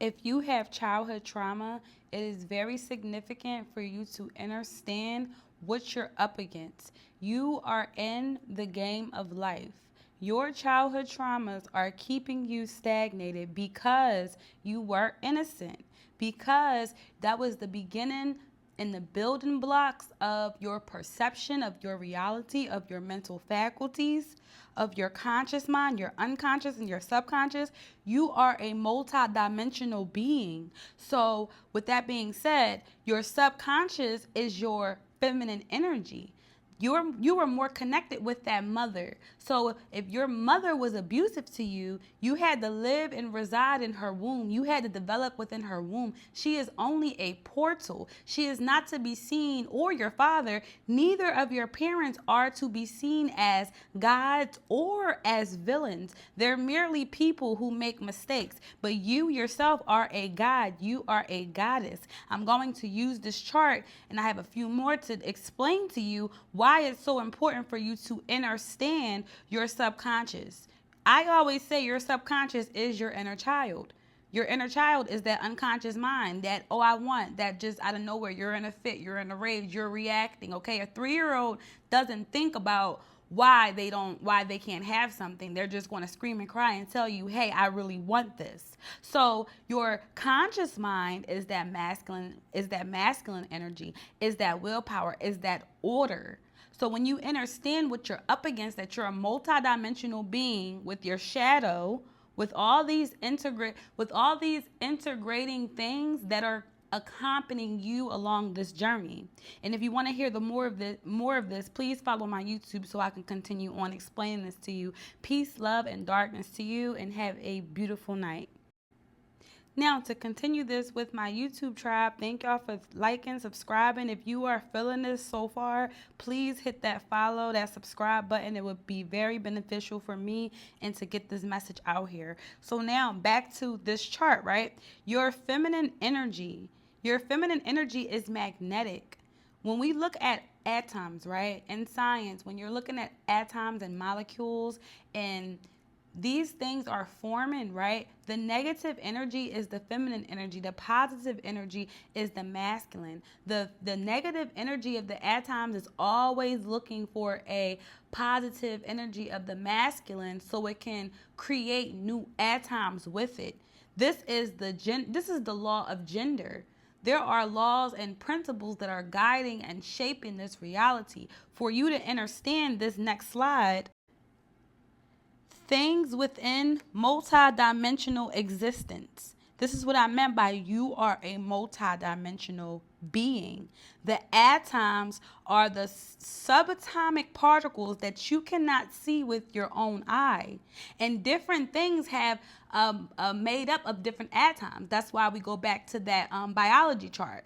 If you have childhood trauma, it is very significant for you to understand what you're up against. You are in the game of life. Your childhood traumas are keeping you stagnated because you were innocent, because that was the beginning and the building blocks of your perception, of your reality, of your mental faculties, of your conscious mind, your unconscious, and your subconscious. You are a multidimensional being. So, with that being said, your subconscious is your feminine energy. You were more connected with that mother. So if your mother was abusive to you, you had to live and reside in her womb. You had to develop within her womb. She is only a portal. She is not to be seen, or your father. Neither of your parents are to be seen as gods or as villains. They're merely people who make mistakes. But you yourself are a god. You are a goddess. I'm going to use this chart, and I have a few more to explain to you why it's so important for you to understand your subconscious. I always say your subconscious is your inner child. Your inner child is that unconscious mind, that, oh, I want, that just out of nowhere, you're in a fit, you're in a rage, you're reacting, okay? A 3-year-old doesn't think about why they can't have something. They're just going to scream and cry and tell you, hey, I really want this. So your conscious mind is that masculine energy, is that willpower, is that order. So when you understand what you're up against, that you're a multidimensional being with your shadow, with all these integrating things that are accompanying you along this journey. And if you want to hear the more of this, please follow my YouTube so I can continue on explaining this to you. Peace, love, and darkness to you, and have a beautiful night. Now, to continue this with my YouTube tribe, thank y'all for liking, subscribing. If you are feeling this so far, please hit that follow, that subscribe button. It would be very beneficial for me and to get this message out here. So now back to this chart, right? Your feminine energy is magnetic. When we look at atoms, right, in science, when you're looking at atoms and molecules, and these things are forming, right? The negative energy is the feminine energy. The positive energy is the masculine. The negative energy of the atoms is always looking for a positive energy of the masculine so it can create new atoms with it. This is the law of gender. There are laws and principles that are guiding and shaping this reality. For you to understand this next slide, things within multidimensional existence. This is what I meant by you are a multidimensional being. The atoms are the subatomic particles that you cannot see with your own eye. And different things have made up of different atoms. That's why we go back to that biology chart,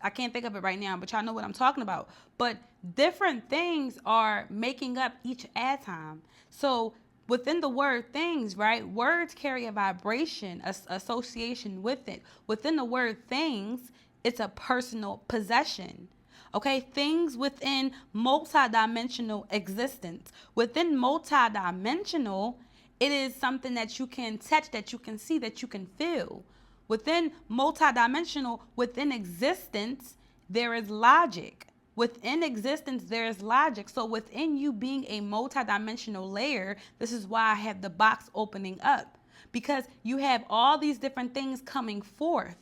I can't think of it right now, but y'all know what I'm talking about. But different things are making up each atom. So within the word things, right? Words carry a vibration, association with it. Within the word things, it's a personal possession. Okay, things within multidimensional existence. Within multidimensional, it is something that you can touch, that you can see, that you can feel. Within multidimensional, within existence, there is logic. Within existence, there is logic. So within you being a multidimensional layer, this is why I have the box opening up, because you have all these different things coming forth.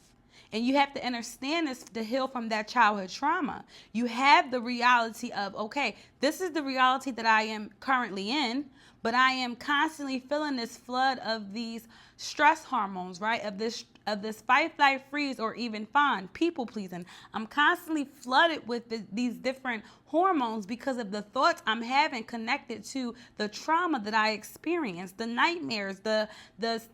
And you have to understand this to heal from that childhood trauma. You have the reality of, okay, this is the reality that I am currently in, but I am constantly feeling this flood of these stress hormones, right? Of this fight, flight, freeze, or even fawn, people pleasing. I'm constantly flooded with these different hormones because of the thoughts I'm having connected to the trauma that I experienced, the nightmares, the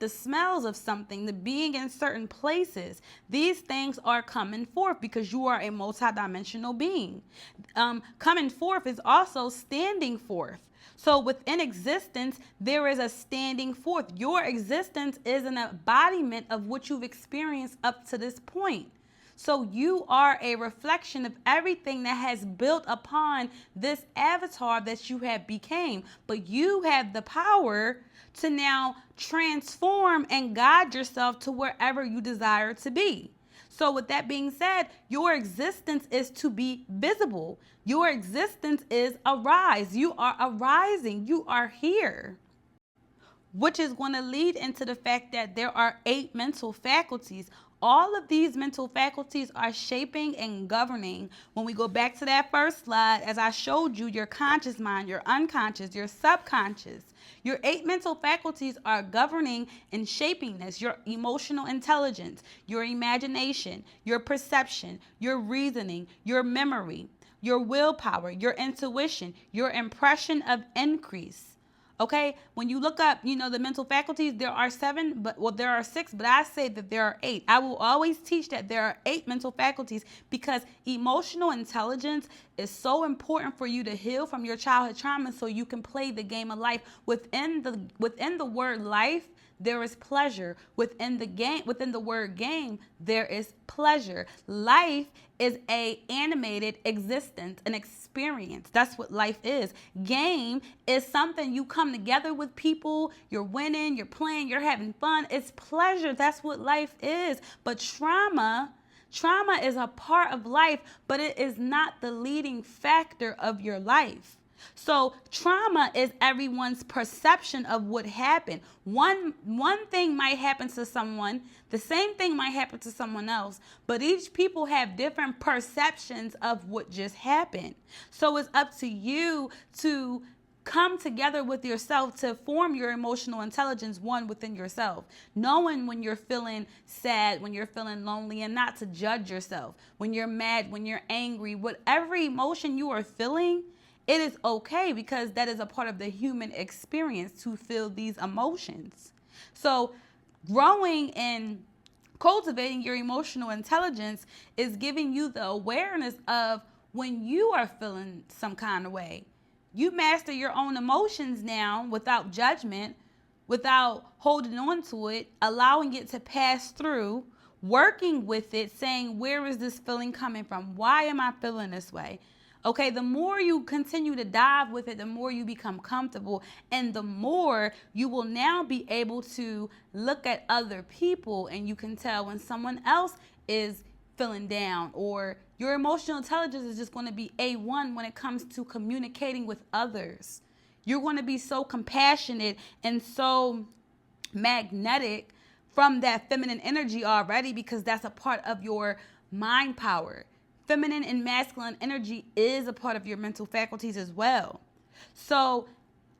smells of something, the being in certain places. These things are coming forth because you are a multidimensional being. Coming forth is also standing forth. So within existence, there is a standing forth. Your existence is an embodiment of what you've experienced up to this point. So you are a reflection of everything that has built upon this avatar that you have became. But you have the power to now transform and guide yourself to wherever you desire to be. So, with that being said, your existence is to be visible. Your existence is arise. You are arising. You are here, which is going to lead into the fact that there are 8 mental faculties. All of these mental faculties are shaping and governing. When we go back to that first slide, as I showed you, your conscious mind, your unconscious, your subconscious, your 8 mental faculties are governing and shaping this. Your emotional intelligence, your imagination, your perception, your reasoning, your memory, your willpower, your intuition, your impression of increase. Okay, when you look up, the mental faculties, there are 7, there are 6, but I say that there are 8. I will always teach that there are 8 mental faculties because emotional intelligence is so important for you to heal from your childhood trauma so you can play the game of life. Within the word life, there is pleasure. Within the word game, there is pleasure. Life is a animated existence, an experience. That's what life is. Game is something you come together with people, you're winning, you're playing, you're having fun. It's pleasure. That's what life is. But trauma is a part of life, but it is not the leading factor of your life. So trauma is everyone's perception of what happened. One thing might happen to someone, the same thing might happen to someone else, but each people have different perceptions of what just happened. So it's up to you to come together with yourself to form your emotional intelligence, one within yourself. Knowing when you're feeling sad, when you're feeling lonely, and not to judge yourself. When you're mad, when you're angry, whatever emotion you are feeling, it is okay because that is a part of the human experience to feel these emotions. So growing and cultivating your emotional intelligence is giving you the awareness of when you are feeling some kind of way. You master your own emotions now without judgment, without holding on to it, allowing it to pass through, working with it, saying, where is this feeling coming from? Why am I feeling this way? Okay, the more you continue to dive with it, the more you become comfortable, and the more you will now be able to look at other people and you can tell when someone else is feeling down, or your emotional intelligence is just going to be A1 when it comes to communicating with others. You're going to be so compassionate and so magnetic from that feminine energy already because that's a part of your mind power. Feminine and masculine energy is a part of your mental faculties as well. So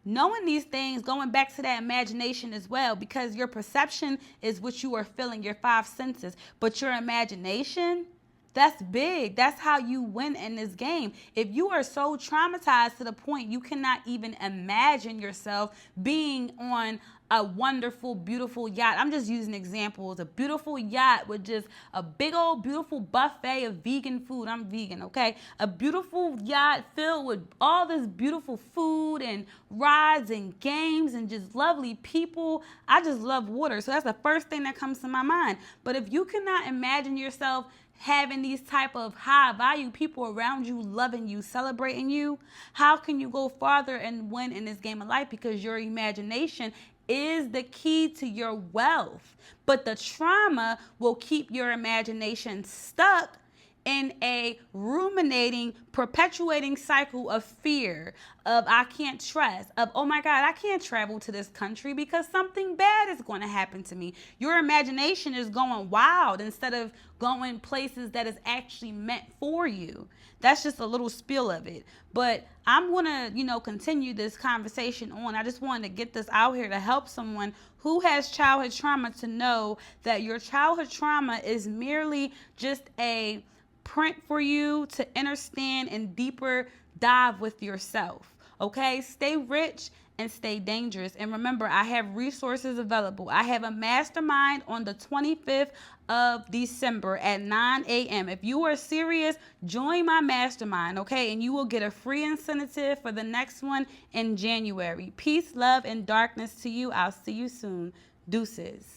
knowing these things, going back to that imagination as well, because your perception is what you are feeling, your 5 senses, but your imagination, that's big. That's how you win in this game. If you are so traumatized to the point you cannot even imagine yourself being on a wonderful, beautiful yacht. I'm just using examples. A beautiful yacht with just a big old beautiful buffet of vegan food. I'm vegan, okay? A beautiful yacht filled with all this beautiful food and rides and games and just lovely people. I just love water. So that's the first thing that comes to my mind. But if you cannot imagine yourself having these type of high value people around you, loving you, celebrating you, how can you go farther and win in this game of life? Because your imagination is the key to your wealth. But the trauma will keep your imagination stuck in a ruminating, perpetuating cycle of fear, of I can't trust, of oh my God, I can't travel to this country because something bad is going to happen to me. Your imagination is going wild instead of going places that is actually meant for you. That's just a little spiel of it. But I'm going to, continue this conversation on. I just wanted to get this out here to help someone who has childhood trauma to know that your childhood trauma is merely just a print for you to understand and deeper dive with yourself. Okay, stay rich and stay dangerous. And remember, I have resources available. I have a mastermind on the 25th of December at 9 a.m. If you are serious, join my mastermind, okay? And you will get a free incentive for the next one in January. Peace, love, and darkness to you. I'll see you soon. Deuces.